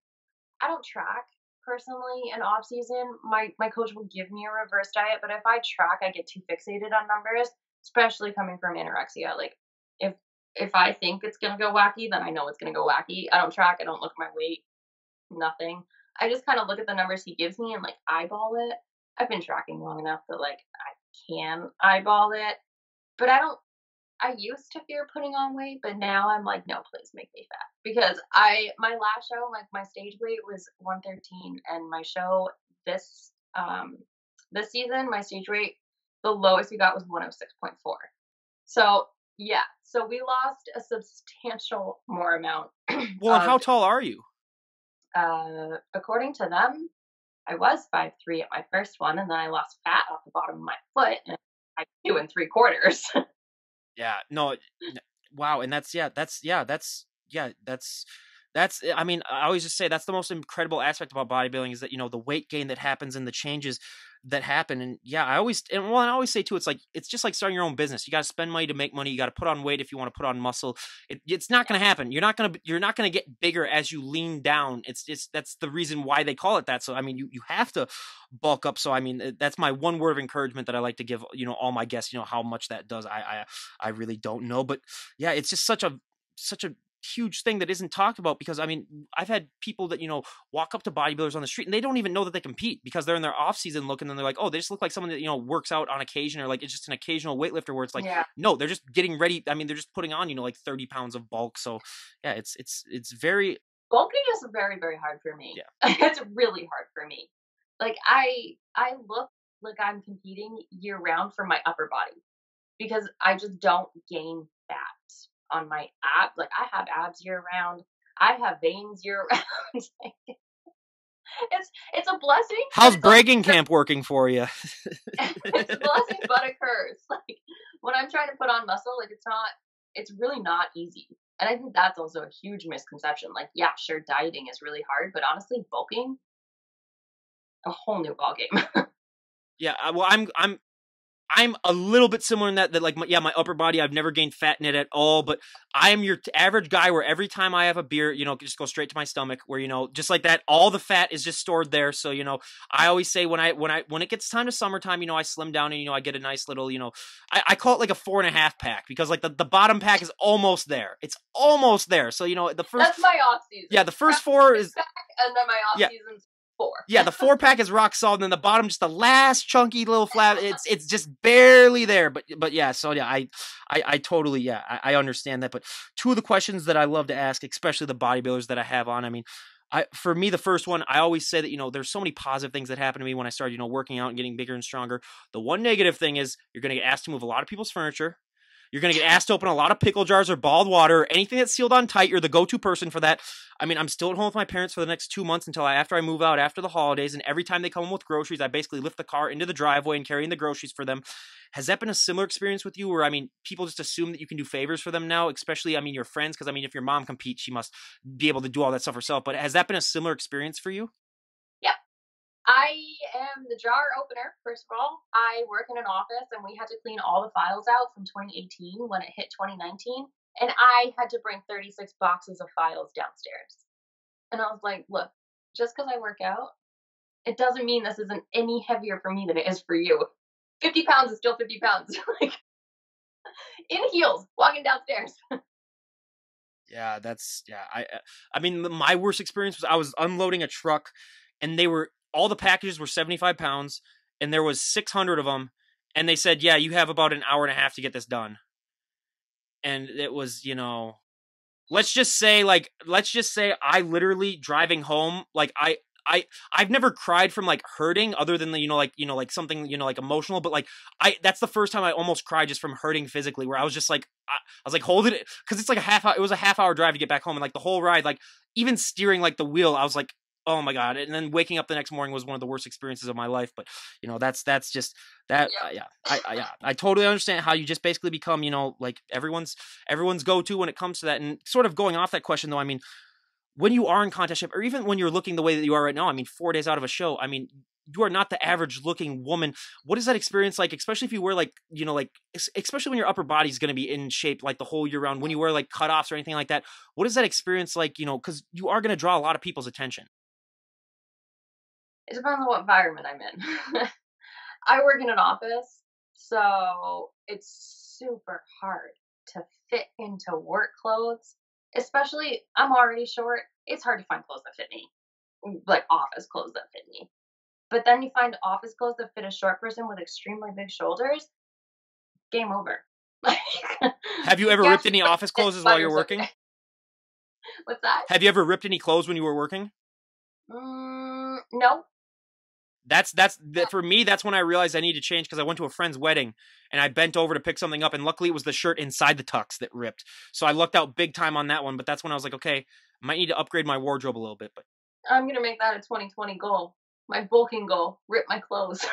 I don't track personally in off season. My coach will give me a reverse diet, but if I track, I get too fixated on numbers, especially coming from anorexia. Like if I think it's gonna go wacky, then I know it's gonna go wacky. I don't track. I don't look at my weight. Nothing. I just kind of look at the numbers he gives me and like eyeball it. I've been tracking long enough that like I can eyeball it, but I used to fear putting on weight, but now I'm like, no, please make me fat. Because my last show, like my stage weight was 113, and my show this season, my stage weight, the lowest we got was 106.4. So yeah, so we lost a substantial more amount. Well, and how tall are you? According to them, I was 5'3" at my first one, and then I lost fat off the bottom of my foot, and I'm 2 3/4. Yeah, no, wow, and that's I mean, I always just say that's the most incredible aspect about bodybuilding is that, the weight gain that happens and the changes that happen. And yeah, I always say too, it's just like starting your own business. You got to spend money to make money. You got to put on weight if you want to put on muscle. It's not going to happen. You're not going to get bigger as you lean down. That's the reason why they call it that. So I mean, you have to bulk up. So I mean, that's my one word of encouragement that I like to give, all my guests. How much that does, I really don't know, but yeah, it's just such a huge thing that isn't talked about, because I mean, I've had people that walk up to bodybuilders on the street and they don't even know that they compete because they're in their off season look, and then they're like, oh, they just look like someone that works out on occasion, or like it's just an occasional weightlifter, where it's like, Yeah. no, they're just getting ready. I mean, they're just putting on like 30 pounds of bulk. So yeah, it's very Bulking is very, very hard for me. Yeah. It's really hard for me. Like I look like I'm competing year round for my upper body because I just don't gain fat on my abs. Like I have abs year round. I have veins year round. It's a blessing. How's bragging camp working for you? It's a blessing but a curse. Like when I'm trying to put on muscle, like it's really not easy. And I think that's also a huge misconception. Like, yeah, sure, dieting is really hard, but honestly, bulking, a whole new ballgame. Yeah, well, I'm a little bit similar in that like, my upper body, I've never gained fat in it at all, but I am your average guy where every time I have a beer, just go straight to my stomach, where, just like that, all the fat is just stored there. So, I always say when it gets time to summertime, I slim down and, I get a nice little, I call it like a 4.5 pack, because like the bottom pack is almost there. It's almost there. So, the first, that's my off season. Yeah, the first 4 is, pack, and then my off season's 4. Yeah, the 4-pack is rock solid, and then the bottom, just the last chunky little flap. It's just barely there. But yeah, so yeah, I totally, I understand that. But two of the questions that I love to ask, especially the bodybuilders that I have on, I mean, for me, the first one, I always say that, there's so many positive things that happen to me when I started, working out and getting bigger and stronger. The one negative thing is you're going to get asked to move a lot of people's furniture. You're going to get asked to open a lot of pickle jars or bottled water, or anything that's sealed on tight. You're the go-to person for that. I mean, I'm still at home with my parents for the next 2 months after I move out after the holidays. And every time they come home with groceries, I basically lift the car into the driveway and carry in the groceries for them. Has that been a similar experience with you, where, I mean, people just assume that you can do favors for them now, especially, I mean, your friends? Because, I mean, if your mom competes, she must be able to do all that stuff herself. But has that been a similar experience for you? Yep. I am the jar opener, first of all. I work in an office, and we had to clean all the files out from 2018 when it hit 2019. And I had to bring 36 boxes of files downstairs. And I was like, look, just because I work out, it doesn't mean this isn't any heavier for me than it is for you. 50 pounds is still 50 pounds. Like, in heels, walking downstairs. Yeah, I mean, my worst experience was I was unloading a truck, and all the packages were 75 pounds, and there was 600 of them, and they said, yeah, you have about an hour and a half to get this done. And it was, let's just say I literally driving home, like I've never cried from like hurting, other than the, like something, like emotional, but like that's the first time I almost cried just from hurting physically, where I was just like, I was like holding it, cause it's like it was a half-hour drive to get back home. And like the whole ride, like even steering like the wheel, I was like, oh my God. And then waking up the next morning was one of the worst experiences of my life. But that's just that. I totally understand how you just basically become, like everyone's go-to when it comes to that. And sort of going off that question though, I mean, when you are in contest shape, or even when you're looking the way that you are right now, I mean, 4 days out of a show, I mean, you are not the average looking woman. What is that experience like, especially if you wear like, especially when your upper body is going to be in shape like the whole year round, when you wear like cutoffs or anything like that? What is that experience like, because you are going to draw a lot of people's attention? It depends on what environment I'm in. I work in an office, so it's super hard to fit into work clothes. Especially, I'm already short. It's hard to find clothes that fit me, like office clothes that fit me. But then you find office clothes that fit a short person with extremely big shoulders. Game over. Have you ever ripped any office clothes while you're working? What's that? Have you ever ripped any clothes when you were working? No. For me, that's when I realized I need to change, because I went to a friend's wedding and I bent over to pick something up, and luckily it was the shirt inside the tux that ripped. So I lucked out big time on that one, but that's when I was like, okay, I might need to upgrade my wardrobe a little bit. But I'm going to make that a 2020 goal. My bulking goal, rip my clothes.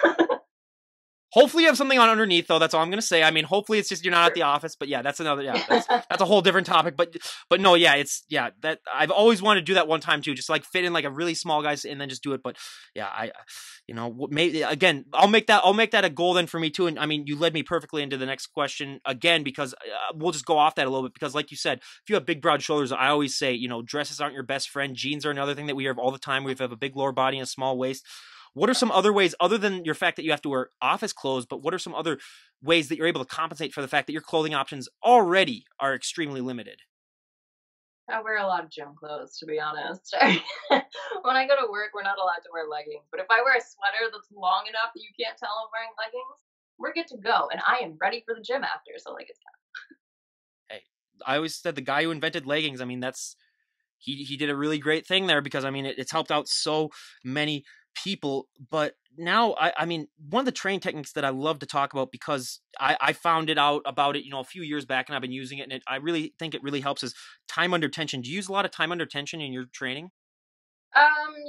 Hopefully you have something on underneath, though. That's all I'm gonna say. I mean, hopefully it's just you're not at the office. But yeah, that's another. Yeah, that's a whole different topic. But no, yeah, it's yeah that I've always wanted to do that one time too, just like fit in like a really small guy and then just do it. But yeah, maybe again, I'll make that a goal then for me too. And I mean, you led me perfectly into the next question again because we'll just go off that a little bit because, like you said, if you have big broad shoulders, I always say dresses aren't your best friend. Jeans are another thing that we have all the time. We have a big lower body and a small waist. What are some other ways, other than your fact that you have to wear office clothes, but what are some other ways that you're able to compensate for the fact that your clothing options already are extremely limited? I wear a lot of gym clothes, to be honest. When I go to work, we're not allowed to wear leggings. But if I wear a sweater that's long enough that you can't tell I'm wearing leggings, we're good to go. And I am ready for the gym after. So, like, it's Hey, I always said the guy who invented leggings, I mean, he did a really great thing there because I mean it's helped out so many people. But now I mean one of the training techniques that I love to talk about because I found it out about it a few years back and I've been using it and I really think it really helps is time under tension. Do you use a lot of time under tension in your training?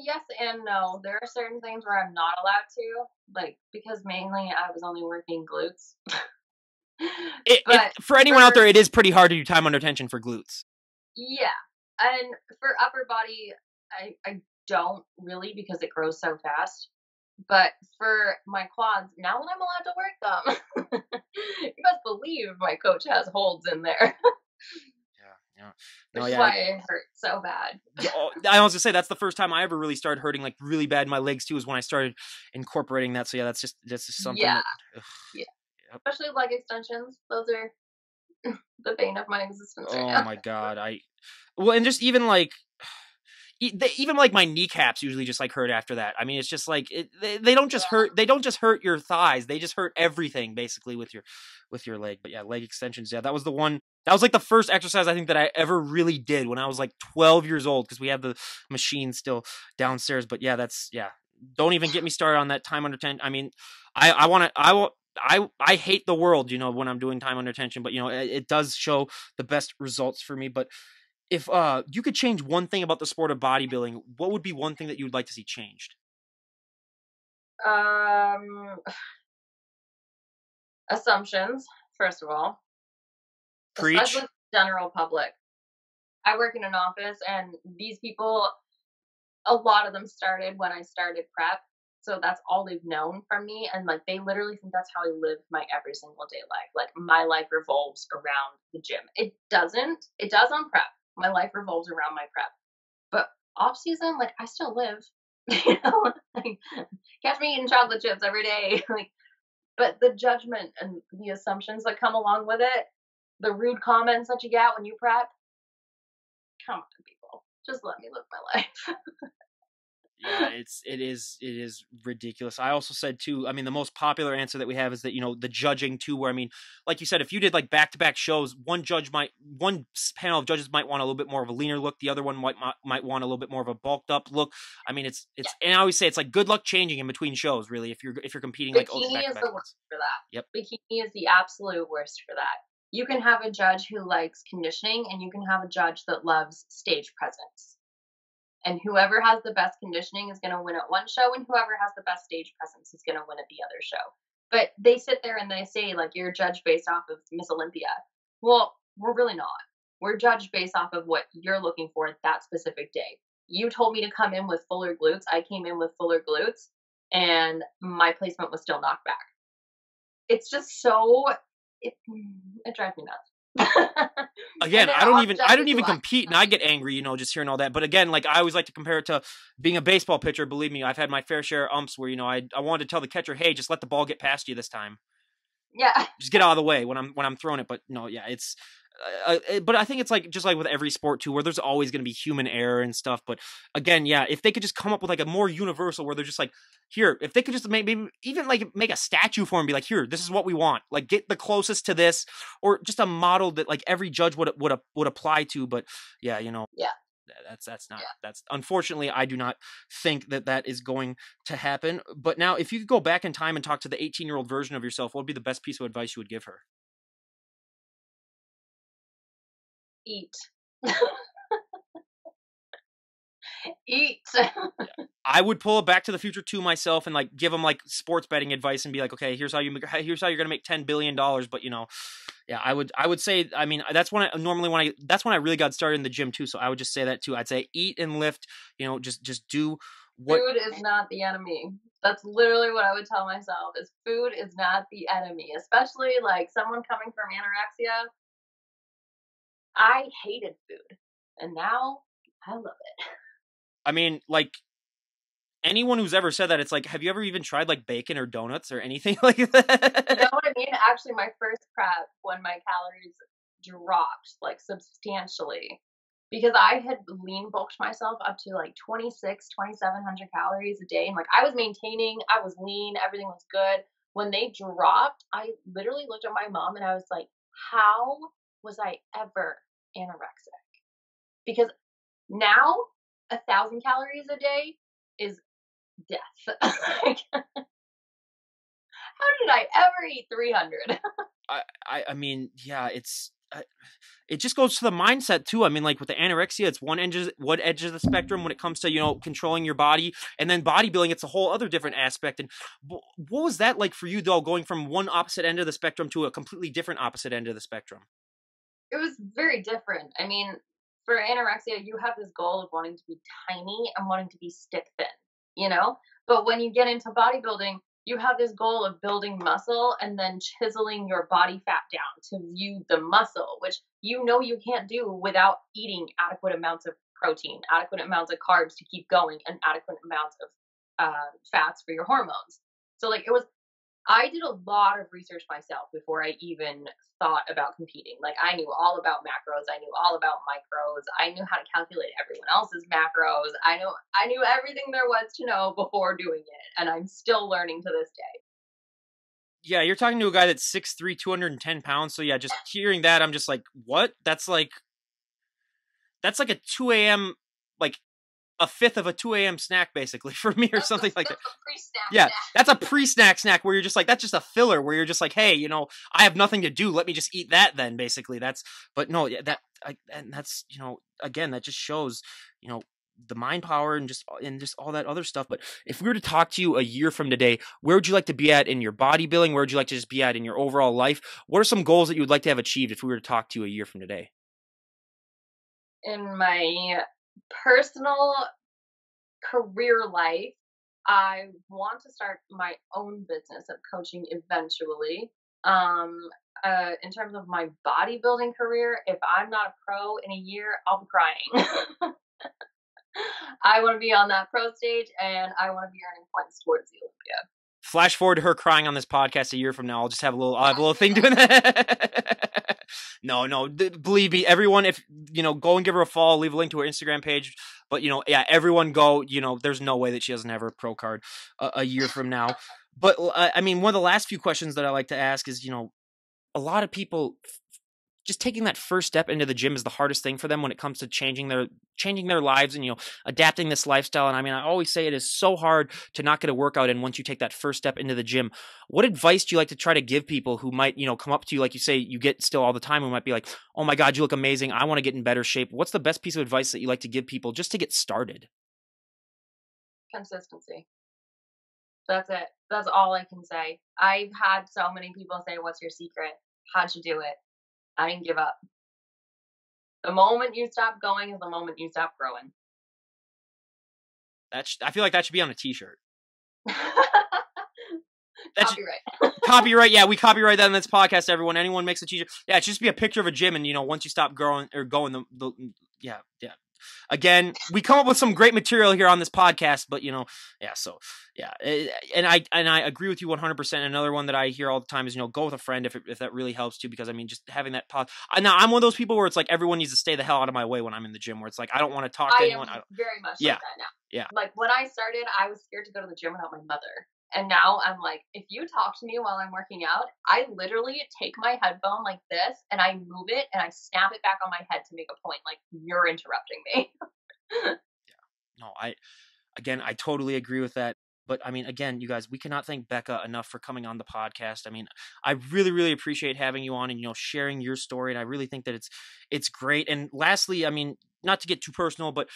yes and no. There are certain things where I'm not allowed to, like, because mainly I was only working glutes. But For anyone out for there, it is pretty hard to do time under tension for glutes. Yeah, and for upper body, I don't really because it grows so fast. But for my quads, now that I'm allowed to work them, you best believe my coach has holds in there, Yeah, yeah. No, which is yeah. why it hurts so bad. Yeah, I also say that's the first time I ever really started hurting like really bad in my legs too is when I started incorporating that. So yeah, that's just something Yeah, that. Ugh, yeah, yep. especially leg extensions. Those are the bane of my existence right Oh now. my god, well, and just even like even like my kneecaps usually just like hurt after that. I mean, it's just like they don't just Yeah, hurt. They don't just hurt your thighs. They just hurt everything basically with your leg. But yeah, leg extensions. Yeah, that was the one. That was like the first exercise I think that I ever really did when I was like 12 years old because we have the machine still downstairs. But yeah, that's yeah. Don't even get me started on that time under tension. I mean, I want to. I will. I hate the world, when I'm doing time under tension, but it does show the best results for me. But if you could change one thing about the sport of bodybuilding, what would be one thing that you would like to see changed? um, assumptions first of all, especially Preach. the general public. I work in an office, and these people, a lot of them started when I started prep. So that's all they've known from me. And like they literally think that's how I live my every single day life. Like my life revolves around the gym. It doesn't. It does on prep. My life revolves around my prep. But off season, like I still live. Like catch me eating chocolate chips every day. Like, but the judgment and the assumptions that come along with it, the rude comments that you get when you prep, come on, people. Just let me live my life. Yeah, it is ridiculous. I also said too, I mean, the most popular answer that we have is that, the judging too, where I mean, like you said, if you did like back-to-back shows, one panel of judges might want a little bit more of a leaner look, the other one might want a little bit more of a bulked up look. I mean, Yeah. and I always say it's like good luck changing in between shows, really, if you're competing like Bikini is back-to-back the events. worst for that. Yep. Bikini is the absolute worst for that. You can have a judge who likes conditioning, and you can have a judge that loves stage presence. And whoever has the best conditioning is going to win at one show, and whoever has the best stage presence is going to win at the other show. But they sit there and they say, like, you're judged based off of Miss Olympia. Well, we're really not. We're judged based off of what you're looking for that specific day. You told me to come in with fuller glutes. I came in with fuller glutes, and my placement was still knocked back. It's just so it drives me nuts. Again, And then I don't all even the I don't judges who even I compete, and I get angry, just hearing all that. But again, like I always like to compare it to being a baseball pitcher. Believe me, I've had my fair share of umps where I wanted to tell the catcher, hey, just let the ball get past you this time, yeah. just get out of the way when I'm throwing it. But no, yeah, it's. But I think it's like just like with every sport too, where there's always going to be human error and stuff. But again, yeah, if they could just come up with like a more universal, where they're just like, here, if they could just maybe even like make a statue for him, be like, here, this is what we want, like get the closest to this, or just a model that like every judge would apply to. But yeah, Yeah. that's unfortunately I do not think that is going to happen. But now, if you could go back in time and talk to the 18-year-old version of yourself, what would be the best piece of advice you would give her? Eat. Eat. I would pull a Back to the Future 2 myself and like give them like sports betting advice and be like, okay, here's how you're gonna make $10 billion. But yeah, I would say, I mean, that's that's when I really got started in the gym too. So I would just say that too. I'd say eat and lift. Just do what. Food is not the enemy. That's literally what I would tell myself: is food is not the enemy. Especially like someone coming from anorexia. I hated food, and now I love it. I mean, like anyone who's ever said that, it's like, have you ever even tried like bacon or donuts or anything like You that? know what I mean? Actually, my first prep, when my calories dropped like substantially, because I had lean bulked myself up to like 2,700 calories a day. And like I was maintaining, I was lean, everything was good. When they dropped, I literally looked at my mom and I was like, how was I ever anorexic? Because now 1,000 calories a day is death. Like, how did I ever eat 300? I mean, yeah, it just goes to the mindset too. I mean, like with the anorexia, it's one edge of the spectrum when it comes to controlling your body, and then bodybuilding, it's a whole other different aspect. And what was that like for you though, going from one opposite end of the spectrum to a completely different opposite end of the spectrum? It was very different. I mean, for anorexia, you have this goal of wanting to be tiny and wanting to be stick thin, you know? But when you get into bodybuilding, you have this goal of building muscle and then chiseling your body fat down to view the muscle, which you can't do without eating adequate amounts of protein, adequate amounts of carbs to keep going, and adequate amounts of fats for your hormones. So, like, I did a lot of research myself before I even thought about competing. Like I knew all about macros, I knew all about micros, I knew how to calculate everyone else's macros. I knew everything there was to know before doing it, and I'm still learning to this day. Yeah, you're talking to a guy that's 6'3", 210 pounds. So yeah, just hearing that, I'm just like, what? That's like a 2 a.m. like a fifth of a 2 a.m. snack basically for me, or something like that. Yeah, that's a pre-snack snack where you're just like, that's just a filler where you're just like, hey, I have nothing to do. Let me just eat that then, basically. But no, yeah, and that's, again, that just shows, the mind power and just all that other stuff. But if we were to talk to you a year from today, where would you like to be at in your bodybuilding? Where would you like to just be at in your overall life? What are some goals that you would like to have achieved if we were to talk to you a year from today? In my personal career life, I want to start my own business of coaching eventually. In terms of my bodybuilding career, if I'm not a pro in a year, I'll be crying. I want to be on that pro stage, and I want to be earning points towards the Olympia. Flash forward to her crying on this podcast a year from now. I'll have a little thing doing that. No, believe me, everyone, if, go and give her a follow, leave a link to her Instagram page. But, yeah, everyone go, there's no way that she doesn't have her pro card a year from now. But I mean, one of the last few questions that I like to ask is, a lot of people just taking that first step into the gym is the hardest thing for them when it comes to changing their lives and, adapting this lifestyle. And I mean, I always say it is so hard to not get a workout in once you take that first step into the gym. What advice do you like to try to give people who might, come up to you, like you say, you get still all the time, who might be like, oh my God, you look amazing, I want to get in better shape. What's the best piece of advice that you like to give people just to get started? Consistency. That's it. That's all I can say. I've had so many people say, what's your secret? How'd you do it? I didn't give up. The moment you stop going is the moment you stop growing. I feel like that should be on a t-shirt. Copyright. Yeah, we copyright that in this podcast, everyone. Anyone makes a t-shirt. Yeah, it should just be a picture of a gym, and, once you stop growing or going, yeah. Again, we come up with some great material here on this podcast, but yeah, so yeah, and I agree with you 100%. Another one that I hear all the time is, go with a friend if that really helps too, because I mean, just having that now I'm one of those people where it's like everyone needs to stay the hell out of my way when I'm in the gym, where it's like I don't want to talk to anyone. I am very much yeah, like that now. Yeah. Like when I started, I was scared to go to the gym without my mother. And now I'm like, if you talk to me while I'm working out, I literally take my headphone like this and I move it and I snap it back on my head to make a point. Like, you're interrupting me. Yeah. No, I totally agree with that. But I mean, again, you guys, we cannot thank Becca enough for coming on the podcast. I mean, I really, really appreciate having you on and, sharing your story. And I really think that it's great. And lastly, I mean, not to get too personal, but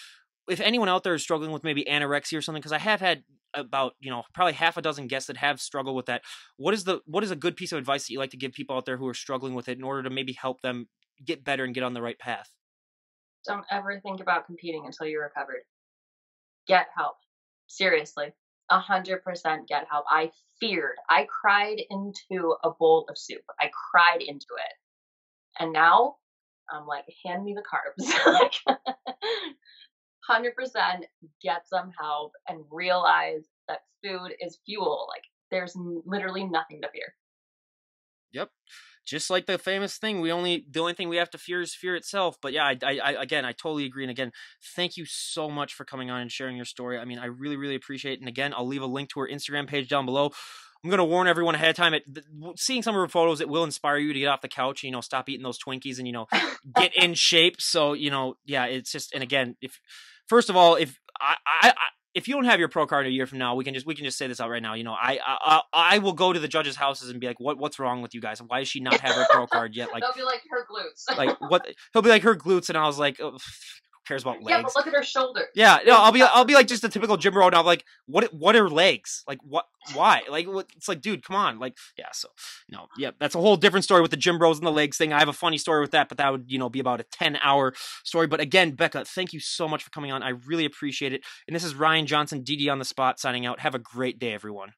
if anyone out there is struggling with maybe anorexia or something, because I have had about, probably half a dozen guests that have struggled with that. What is a good piece of advice that you like to give people out there who are struggling with it in order to maybe help them get better and get on the right path? Don't ever think about competing until you're recovered. Get help. Seriously. 100% get help. I feared. I cried into a bowl of soup. I cried into it. And now I'm like, hand me the carbs. Like, 100% get some help and realize that food is fuel. Like, there's literally nothing to fear. Yep. Just like the famous thing, the only thing we have to fear is fear itself. But yeah, again, I totally agree. And again, thank you so much for coming on and sharing your story. I mean, I really, really appreciate it. And again, I'll leave a link to her Instagram page down below. I'm going to warn everyone ahead of time, seeing some of her photos, it will inspire you to get off the couch, stop eating those Twinkies and, get in shape. So, yeah, it's just, and again, first of all, if you don't have your pro card a year from now, we can just say this out right now. I will go to the judges' houses and be like, what's wrong with you guys? Why does she not have her pro card yet? Like, they'll be like her glutes. Like what? He'll be like her glutes, and I was like, oh, who cares about legs? Yeah, but look at her shoulders. Yeah, no, I'll be like just a typical gym bro, and I'm like, what are legs? Like what? Why? Like it's like, dude, come on. Like, yeah, so no, yeah, that's a whole different story with the gym bros and the legs thing. I have a funny story with that, but that would be about a 10-hour story. But again, Becca, thank you so much for coming on. I really appreciate it. And this is Ryan Johnson, DD on the spot, signing out. Have a great day, everyone.